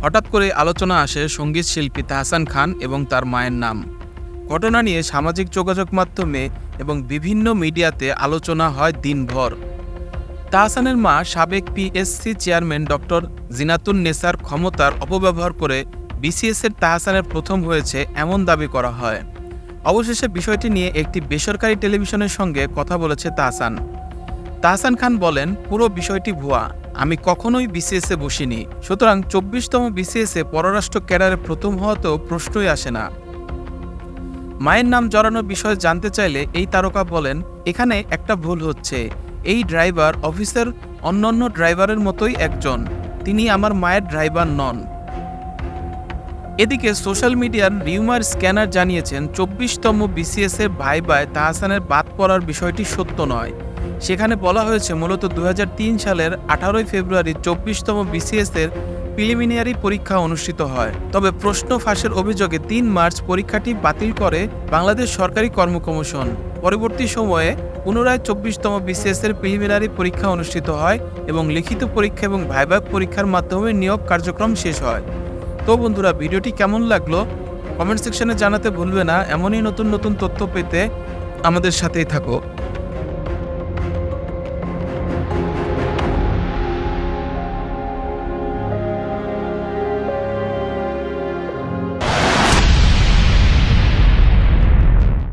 হঠাৎ করে আলোচনা আসে সঙ্গীত শিল্পী তাহসান খান এবং তার মায়ের নাম। ঘটনা নিয়ে সামাজিক যোগাযোগ মাধ্যমে এবং বিভিন্ন মিডিয়াতে আলোচনা হয় দিনভর। তাহসানের মা সাবেক PSC chairman doctor Zinatun Nesar ক্ষমতার অপব্যবহার করে বিসিএসের তাহসানের প্রথম হয়েছে এমন দাবি করা হয়। অবশেষে বিষয়টি নিয়ে একটি বেসরকারি টেলিভিশনের সঙ্গে কথা বলেছে তাহসান। তাহসান খান বলেন, পুরো বিষয়টি ভুয়া, আমি কখনোই বিসিএসে বসিনি, সুতরাং ২৪তম বিসিএসে পররাষ্ট্র ক্যাডারে প্রথম হওয়া তো প্রশ্নই আসে না। মায়ের নাম জড়ানোর বিষয়ে জানতে চাইলে এই তারকা বলেন, এখানে একটা ভুল হচ্ছে, এই ড্রাইভার অফিসের অন্যান্য ড্রাইভারের মতোই একজন, তিনি আমার মায়ের ড্রাইভার নন। এদিকে সোশ্যাল মিডিয়ার রিউমার স্ক্যানার জানিয়েছেন ২৪তম বিসিএসের ভাইভায় তাহসানের বাদ পড়ার বিষয়টি সত্য নয়। সেখানে বলা হয়েছে মূলত ২০০৩ সালের ১৮ ফেব্রুয়ারি ২৪তম বিসিএসের প্রিলিমিনারি পরীক্ষা অনুষ্ঠিত হয়। তবে প্রশ্ন ফাঁসের অভিযোগে ৩ মার্চ পরীক্ষাটি বাতিল করে বাংলাদেশ সরকারি কর্ম কমিশন। পরবর্তী সময়ে পুনরায় ২৪তম বিসিএসের প্রিলিমিনারি পরীক্ষা অনুষ্ঠিত হয় এবং লিখিত পরীক্ষা এবং ভাইভা পরীক্ষার মাধ্যমে নিয়োগ কার্যক্রম শেষ হয়। তো বন্ধুরা, ভিডিওটি কেমন লাগলো কমেন্ট সেকশনে জানাতে ভুলবে না। এমনই নতুন নতুন তথ্য পেতে আমাদের সাথেই থাকো।